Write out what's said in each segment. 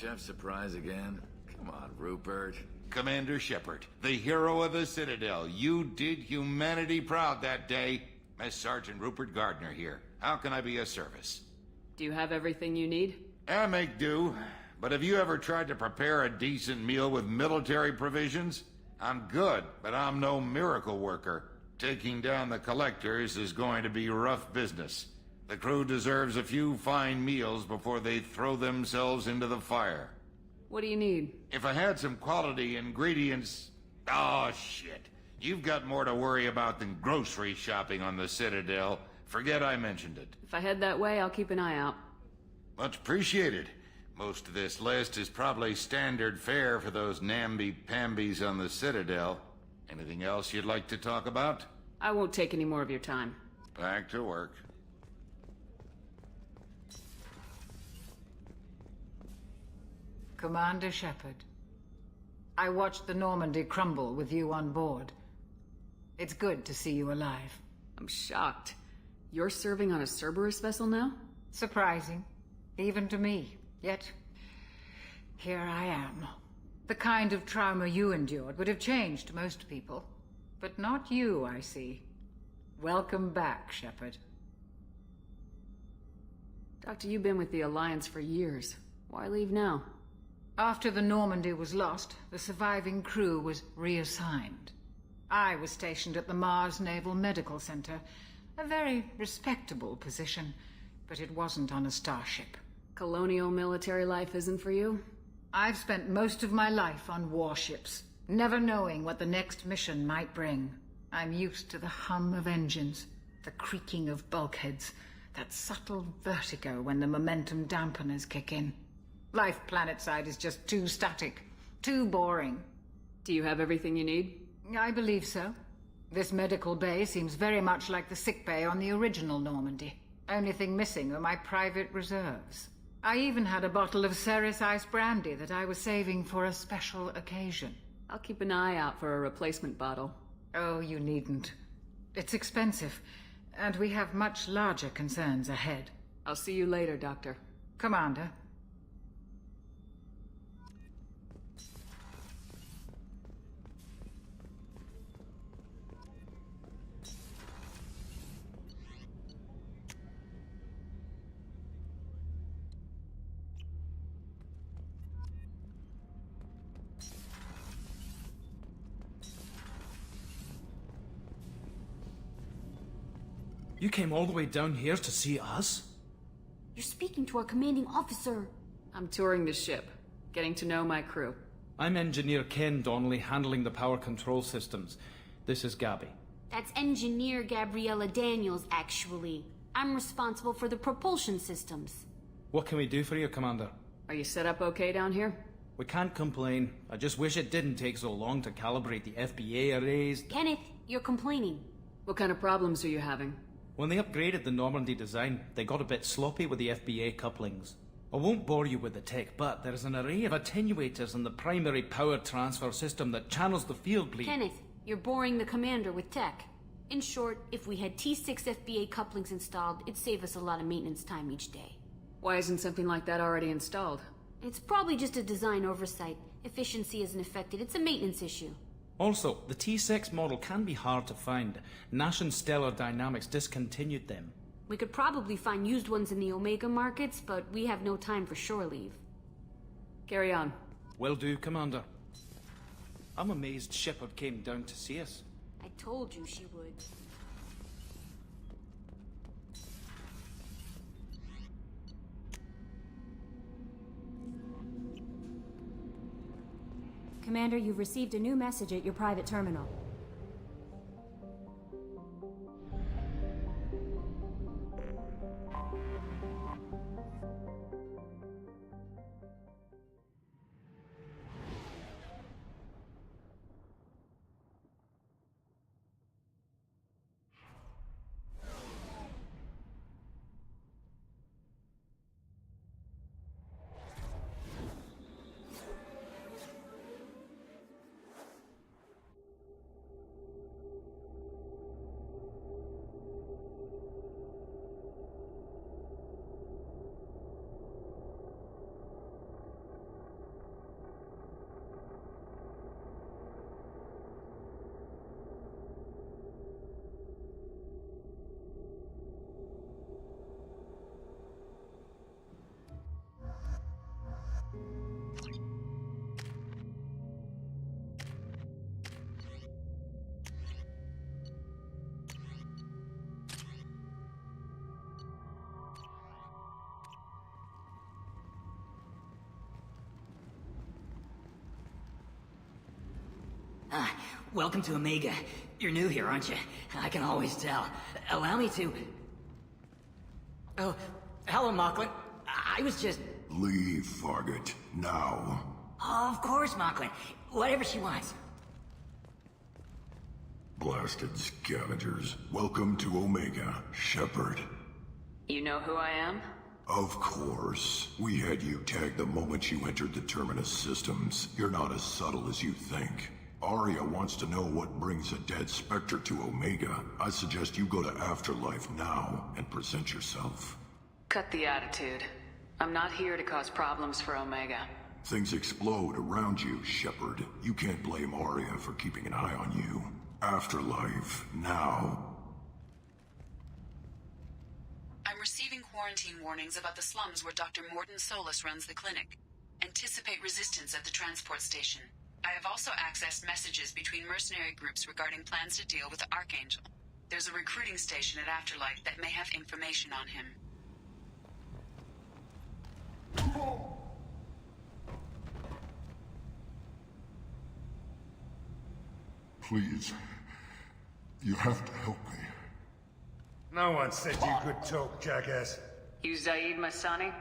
Chef surprise again? Come on, Rupert. Commander Shepard, the hero of the Citadel. You did humanity proud that day. Mess Sergeant Rupert Gardner here. How can I be of service? Do you have everything you need? I make do. But have you ever tried to prepare a decent meal with military provisions? I'm good, but I'm no miracle worker. Taking down the collectors is going to be rough business. The crew deserves a few fine meals before they throw themselves into the fire. What do you need? If I had some quality ingredients... Oh, shit. You've got more to worry about than grocery shopping on the Citadel. Forget I mentioned it. If I head that way, I'll keep an eye out. Much appreciated. Most of this list is probably standard fare for those namby-pambies on the Citadel. Anything else you'd like to talk about? I won't take any more of your time. Back to work. Commander Shepard, I watched the Normandy crumble with you on board. It's good to see you alive. I'm shocked. You're serving on a Cerberus vessel now? Surprising, even to me. Yet, here I am. The kind of trauma you endured would have changed most people. But not you, I see. Welcome back, Shepard. Doctor, you've been with the Alliance for years. Why leave now? After the Normandy was lost, the surviving crew was reassigned. I was stationed at the Mars Naval Medical Center, a very respectable position, but it wasn't on a starship. Colonial military life isn't for you? I've spent most of my life on warships, never knowing what the next mission might bring. I'm used to the hum of engines, the creaking of bulkheads, that subtle vertigo when the momentum dampeners kick in. Life planetside is just too static, too boring. Do you have everything you need? I believe so. This medical bay seems very much like the sick bay on the original Normandy. Only thing missing are my private reserves. I even had a bottle of Ceres Ice Brandy that I was saving for a special occasion. I'll keep an eye out for a replacement bottle. Oh, you needn't. It's expensive, and we have much larger concerns ahead. I'll see you later, Doctor. Commander. You came all the way down here to see us? You're speaking to our commanding officer. I'm touring the ship, getting to know my crew. I'm Engineer Ken Donnelly, handling the power control systems. This is Gabby. That's Engineer Gabriella Daniels, actually. I'm responsible for the propulsion systems. What can we do for you, Commander? Are you set up okay down here? We can't complain. I just wish it didn't take so long to calibrate the FBA arrays. Kenneth, you're complaining. What kind of problems are you having? When they upgraded the Normandy design, they got a bit sloppy with the FBA couplings. I won't bore you with the tech, but there's an array of attenuators in the primary power transfer system that channels the field bleed. Kenneth, you're boring the commander with tech. In short, if we had T6 FBA couplings installed, it'd save us a lot of maintenance time each day. Why isn't something like that already installed? It's probably just a design oversight. Efficiency isn't affected, it's a maintenance issue. Also, the T6 model can be hard to find. Nash and Stellar Dynamics discontinued them. We could probably find used ones in the Omega markets, but we have no time for shore leave. Carry on. Will do, Commander. I'm amazed Shepard came down to see us. I told you she would. Commander, you've received a new message at your private terminal. Welcome to Omega. You're new here, aren't you? I can always tell. Allow me to... Oh, hello, Mocklin. I was just... Leave, Fargate. Now. Oh, of course, Mocklin. Whatever she wants. Blasted scavengers. Welcome to Omega, Shepard. You know who I am? Of course. We had you tagged the moment you entered the Terminus systems. You're not as subtle as you think. Arya wants to know what brings a dead Spectre to Omega. I suggest you go to Afterlife now and present yourself. Cut the attitude. I'm not here to cause problems for Omega. Things explode around you, Shepard. You can't blame Arya for keeping an eye on you. Afterlife, now. I'm receiving quarantine warnings about the slums where Dr. Mordin Solus runs the clinic. Anticipate resistance at the transport station. I have also accessed messages between mercenary groups regarding plans to deal with the Archangel. There's a recruiting station at Afterlife that may have information on him. Please. You have to help me. No one said you could talk, jackass. You Zaid Masani?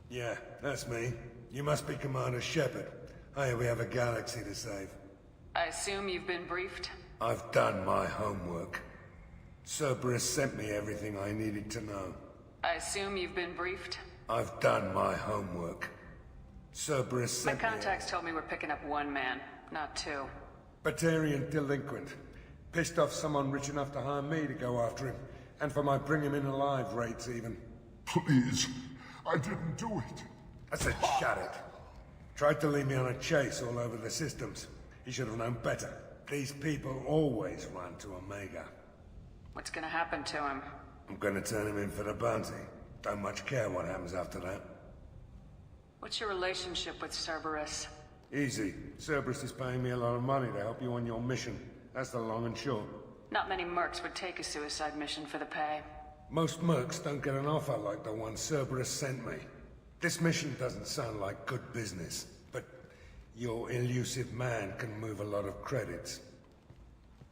Yeah, that's me. You must be Commander Shepard. Hey, we have a galaxy to save. I assume you've been briefed? I've done my homework. Cerberus sent me everything I needed to know. I assume you've been briefed? I've done my homework. Cerberus sent My contacts told me we're picking up one man, not two. Batarian delinquent. Pissed off someone rich enough to hire me to go after him. And for my bring him in alive rates even. Please. I didn't do it. I said shut it. Tried to lead me on a chase all over the systems. He should have known better. These people always run to Omega. What's gonna happen to him? I'm gonna turn him in for the bounty. Don't much care what happens after that. What's your relationship with Cerberus? Easy. Cerberus is paying me a lot of money to help you on your mission. That's the long and short. Not many mercs would take a suicide mission for the pay. Most mercs don't get an offer like the one Cerberus sent me. This mission doesn't sound like good business, but your elusive man can move a lot of credits.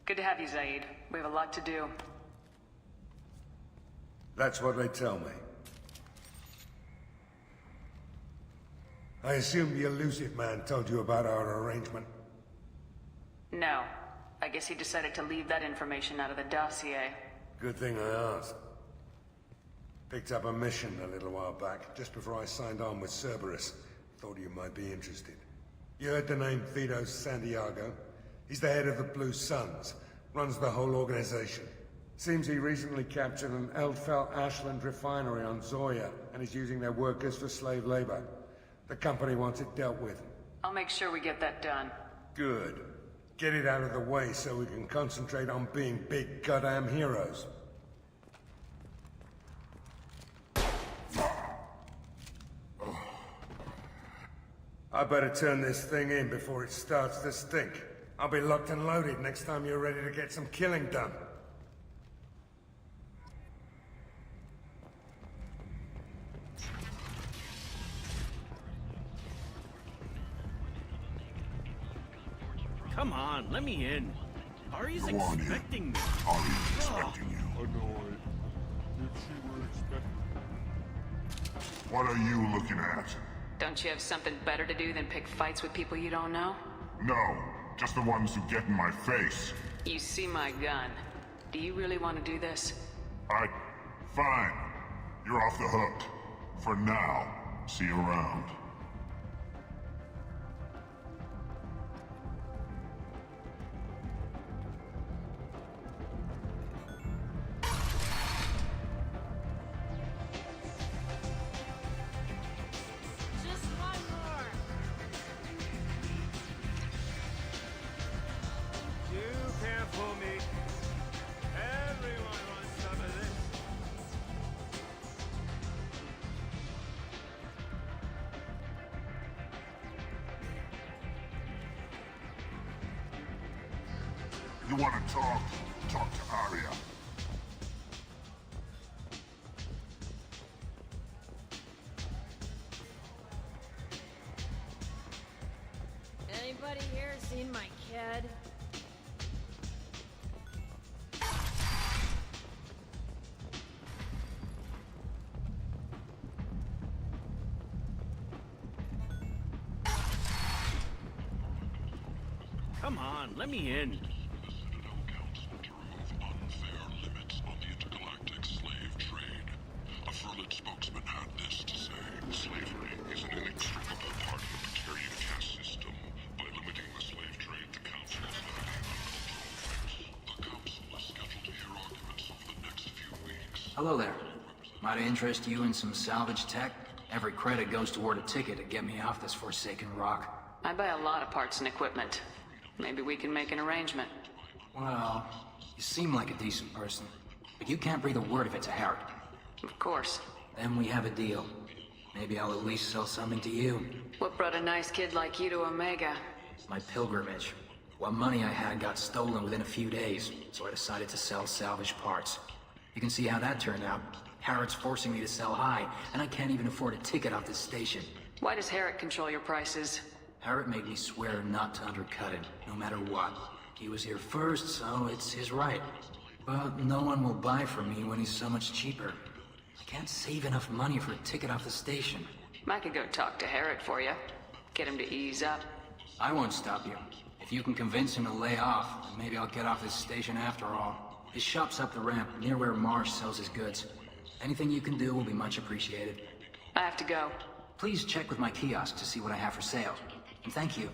Good to have you, Zaid. We have a lot to do. That's what they tell me. I assume the elusive man told you about our arrangement. No. I guess he decided to leave that information out of the dossier. Good thing I asked. Picked up a mission a little while back, just before I signed on with Cerberus. Thought you might be interested. You heard the name Vito Santiago? He's the head of the Blue Suns, runs the whole organization. Seems he recently captured an Eldfell Ashland refinery on Zoya, and is using their workers for slave labor. The company wants it dealt with. I'll make sure we get that done. Good. Get it out of the way so we can concentrate on being big goddamn heroes. I better turn this thing in before it starts to stink. I'll be locked and loaded next time you're ready to get some killing done. Come on, let me in. Ari's Go on in. expecting me. Ari's expecting you. Annoyed. Did she were expecting? What are you looking at? Don't you have something better to do than pick fights with people you don't know? No, just the ones who get in my face. You see my gun. Do you really want to do this? Fine. You're off the hook. For now. See you around. You want to talk? Talk to Arya. Anybody here seen my kid? Come on, let me in. The Sentinel Council to remove unfair limits on the intergalactic slave trade. A Furlit spokesman had this to say. Slavery is an inextricable part of the precarian caste system. By limiting the slave trade, the Council is limiting uncultural rights. The Council is scheduled to hear arguments over the next few weeks. Hello there. Might I interest you in some salvage tech? Every credit goes toward a ticket to get me off this forsaken rock. I buy a lot of parts and equipment. Maybe we can make an arrangement. Well, you seem like a decent person, but you can't breathe a word if it's a Herod. Of course. Then we have a deal. Maybe I'll at least sell something to you. What brought a nice kid like you to Omega? My pilgrimage. What money I had got stolen within a few days, so I decided to sell salvage parts. You can see how that turned out. Harrod's forcing me to sell high, and I can't even afford a ticket off this station. Why does Herod control your prices? Harrod made me swear not to undercut him, no matter what. He was here first, so it's his right. But no one will buy from me when he's so much cheaper. I can't save enough money for a ticket off the station. I could go talk to Herod for you. Get him to ease up. I won't stop you. If you can convince him to lay off, then maybe I'll get off this station after all. His shop's up the ramp, near where Marsh sells his goods. Anything you can do will be much appreciated. I have to go. Please check with my kiosk to see what I have for sale. And thank you.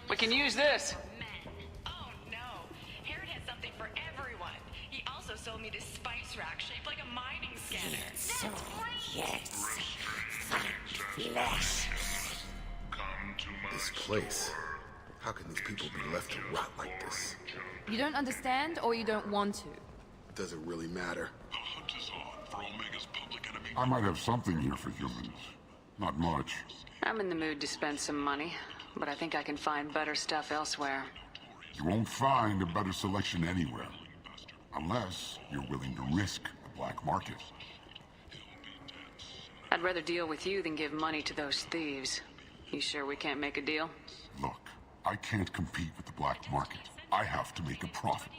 We can use this. Oh no, Herod has something for everyone. He also sold me this spice rack shaped like a mining scanner. This place. How can these people be left to rot like this? You don't understand, or you don't want to? Does it really matter? The hunt is on for Omega's public enemy. I might have something here for humans. Not much. I'm in the mood to spend some money, but I think I can find better stuff elsewhere. You won't find a better selection anywhere. Unless you're willing to risk the black market. I'd rather deal with you than give money to those thieves. You sure we can't make a deal? Look, I can't compete with the black market. I have to make a profit.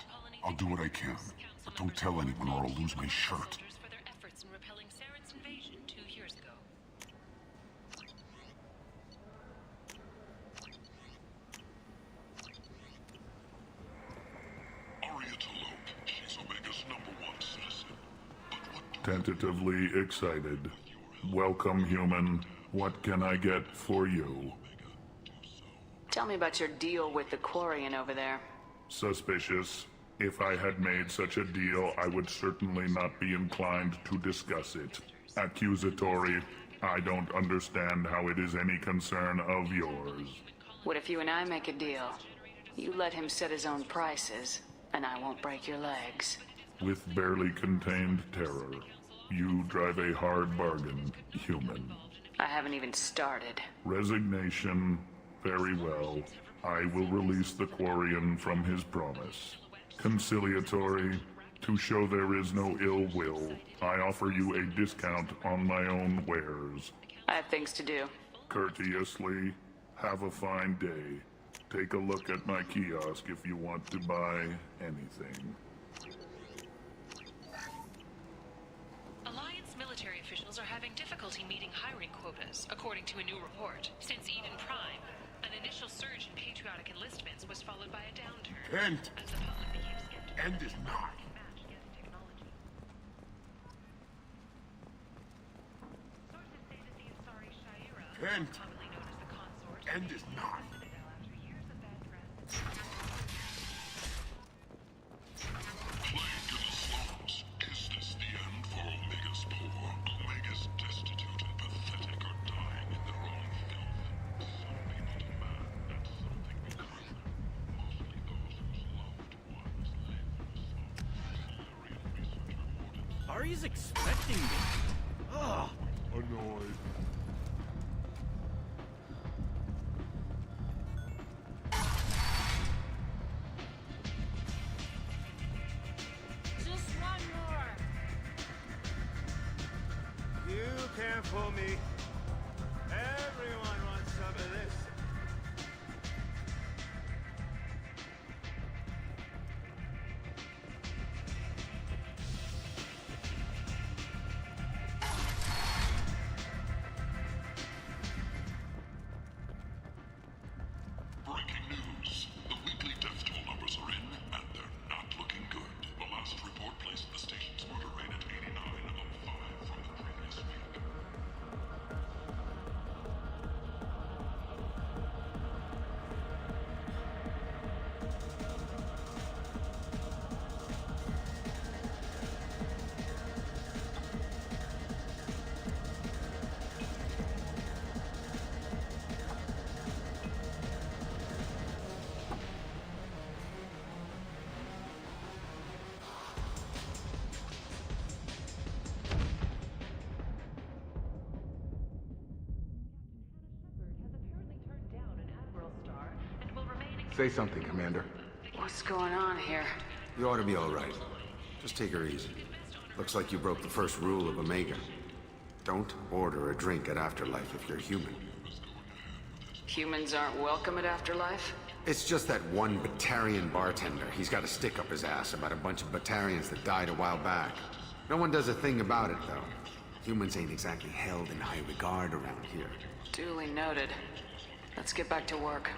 I'll do what I can. But don't tell anyone or I'll lose my shirt. For their efforts in repelling Saren's invasion 2 years ago. She's Omega's #1 citizen. Tentatively excited. Welcome, human. What can I get for you? Tell me about your deal with the Quarian over there. Suspicious. If I had made such a deal, I would certainly not be inclined to discuss it. Accusatory. I don't understand how it is any concern of yours. What if you and I make a deal? You let him set his own prices, and I won't break your legs. With barely contained terror, you drive a hard bargain, human. I haven't even started. Resignation. Very well. I will release the Quarian from his promise. Conciliatory. To show there is no ill will, I offer you a discount on my own wares. I have things to do. Courteously. Have a fine day. Take a look at my kiosk if you want to buy anything. Alliance military officials are having difficulty meeting hiring quotas, according to a new report. Since Eden Prime, an initial surge in patriotic enlistments was followed by a downturn. Kent! As the public became skeptical. End is not. Kent! End is not. Plague to the slums. Is this the end for Omega's poor? Omega's destitute and pathetic are dying in their own filth. Some people demand that something be done. Mostly those whose loved ones live. Ari's expecting me. Ugh. Annoyed. Just one more. hand for me. Everyone wants some of this. Breaking news. The weekly death toll numbers are in, and they're not looking good. The last report placed the station's murder rate at 89, up 5 from the previous week. Say something, Commander. What's going on here? You ought to be all right. Just take her easy. Looks like you broke the first rule of Omega. Don't order a drink at Afterlife if you're human. Humans aren't welcome at Afterlife? It's just that one Batarian bartender. He's got a stick up his ass about a bunch of Batarians that died a while back. No one does a thing about it, though. Humans ain't exactly held in high regard around here. Duly noted. Let's get back to work.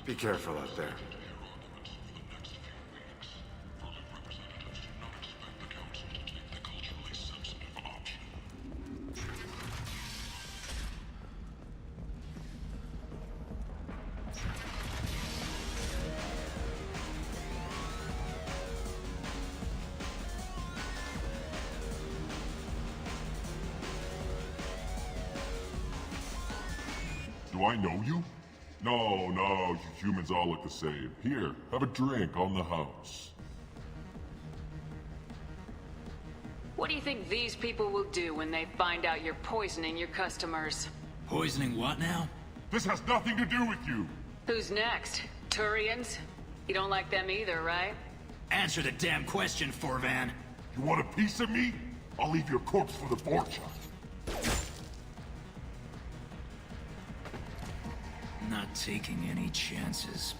Be careful out there. Do I know you? No, you humans all look the same. Here, have a drink on the house. What do you think these people will do when they find out you're poisoning your customers? Poisoning what now? This has nothing to do with you! Who's next? Turians? You don't like them either, right? Answer the damn question, Forvan. You want a piece of me? I'll leave your corpse for the fortune. Not taking any chances.